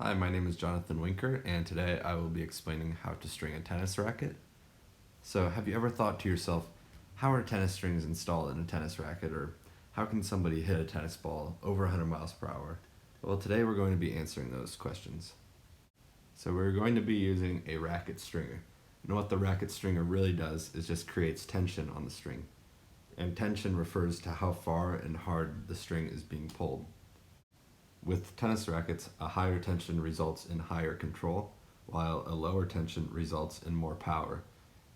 Hi, my name is Jonathan Winker, and today I will be explaining how to string a tennis racket. So, have you ever thought to yourself, how are tennis strings installed in a tennis racket, or how can somebody hit a tennis ball over 100 miles per hour? Well, today we're going to be answering those questions. So, we're going to be using a racket stringer. And what the racket stringer really does is just creates tension on the string. And tension refers to how far and hard the string is being pulled. With tennis rackets, a higher tension results in higher control, while a lower tension results in more power.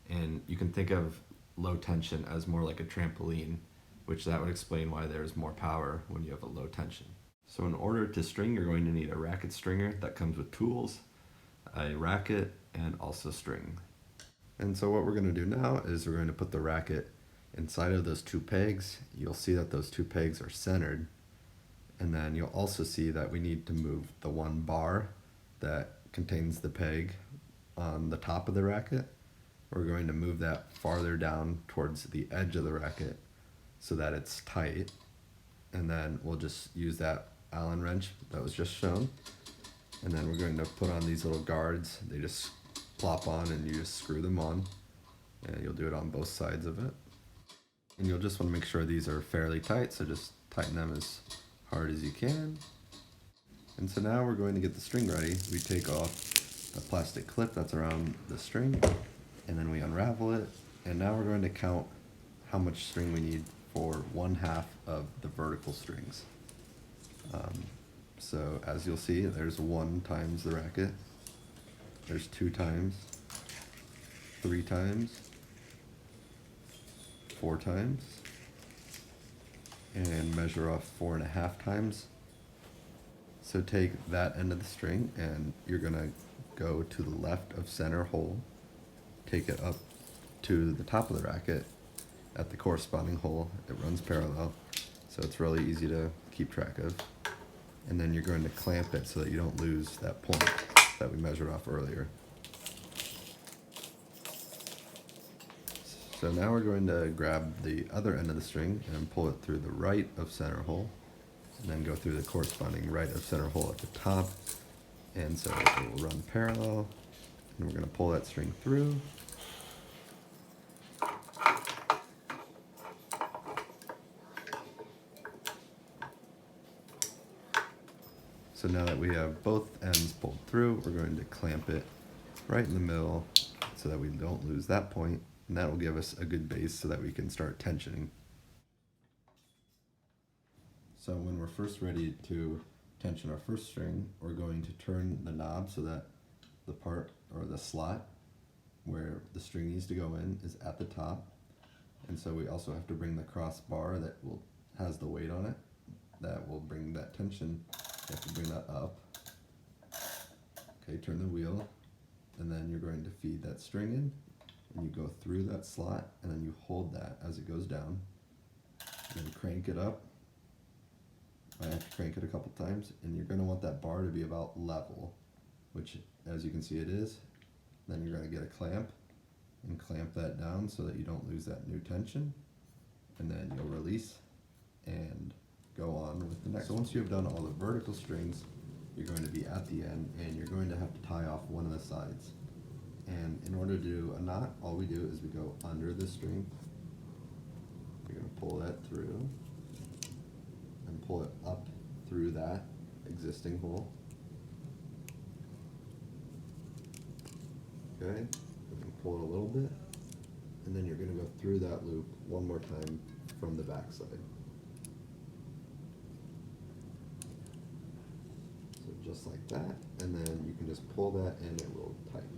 And you can think of low tension as more like a trampoline, which that would explain why there's more power when you have a low tension. So in order to string, you're going to need a racket stringer that comes with tools, a racket, and also string. And so what we're going to do now is we're going to put the racket inside of those two pegs. You'll see that those two pegs are centered. And then you'll also see that we need to move the one bar that contains the peg on the top of the racket. We're going to move that farther down towards the edge of the racket so that it's tight. And then we'll just use that Allen wrench that was just shown. And then we're going to put on these little guards. They just plop on and you just screw them on. And you'll do it on both sides of it. And you'll just want to make sure these are fairly tight, so just tighten them as hard as you can. And so now we're going to get the string ready. We take off the plastic clip that's around the string, and then we unravel it. And now we're going to count how much string we need for 1/2 of the vertical strings. So as you'll see, there's 1 times the racket, there's 2 times, 3 times, 4 times, and measure off 4.5 times. So take that end of the string and you're gonna go to the left of center hole, take it up to the top of the racket at the corresponding hole. It runs parallel, so it's really easy to keep track of. And then you're going to clamp it so that you don't lose that point that we measured off earlier. So now we're going to grab the other end of the string and pull it through the right of center hole, and then go through the corresponding right of center hole at the top. And so it will run parallel, and we're going to pull that string through. So now that we have both ends pulled through, we're going to clamp it right in the middle so that we don't lose that point. And that will give us a good base so that we can start tensioning. So when we're first ready to tension our first string, we're going to turn the knob so that the part or the slot where the string needs to go in is at the top. And so we also have to bring the crossbar that has the weight on it that will bring that tension. You have to bring that up. Okay, turn the wheel, and then you're going to feed that string in. And you go through that slot, and then you hold that as it goes down. And then crank it up. I have to crank it a couple times, and you're going to want that bar to be about level, which, as you can see, it is. Then you're going to get a clamp, and clamp that down so that you don't lose that new tension. And then you'll release, and go on with the next. So once you have done all the vertical strings, you're going to be at the end, and you're going to have to tie off one of the sides. And in order to do a knot, all we do is we go under the string. You're going to pull that through and pull it up through that existing hole. Okay, you can pull it a little bit, and then you're going to go through that loop one more time from the back side. So just like that, and then you can just pull that and it will tighten.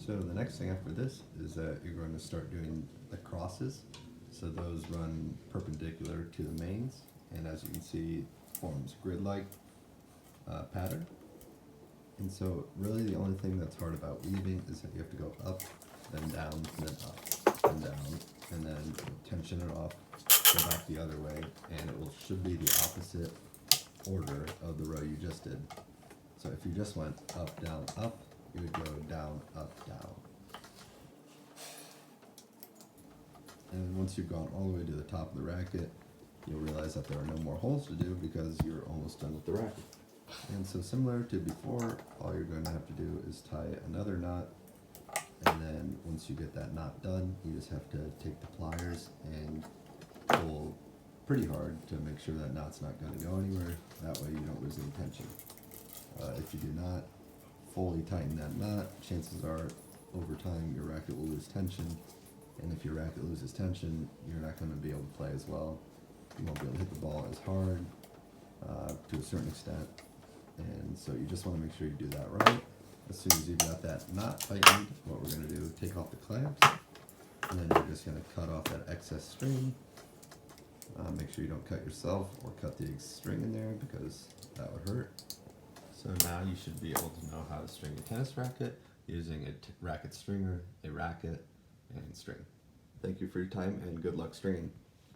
So the next thing after this is that you're going to start doing the crosses. So those run perpendicular to the mains, and as you can see, forms grid-like pattern. And so really the only thing that's hard about weaving is that you have to go up, then down, and then up, and down, and then tension it off, go back the other way, and it should be the opposite order of the row you just did. So if you just went up, down, up, you would go down, up, down. And once you've gone all the way to the top of the racket, you'll realize that there are no more holes to do because you're almost done with the racket. And so similar to before, all you're going to have to do is tie another knot, and then once you get that knot done, you just have to take the pliers and pull pretty hard to make sure that knot's not going to go anywhere. That way you don't lose any tension. If you do not fully tighten that knot, chances are over time your racket will lose tension, and if your racket loses tension, you're not going to be able to play as well. You won't be able to hit the ball as hard to a certain extent, and so you just want to make sure you do that right. As soon as you've got that knot tightened, what we're going to do is take off the clamps, and then you're just going to cut off that excess string. Make sure you don't cut yourself or cut the string in there because that would hurt. So now you should be able to know how to string a tennis racket using a racket stringer, a racket, and string. Thank you for your time and good luck stringing.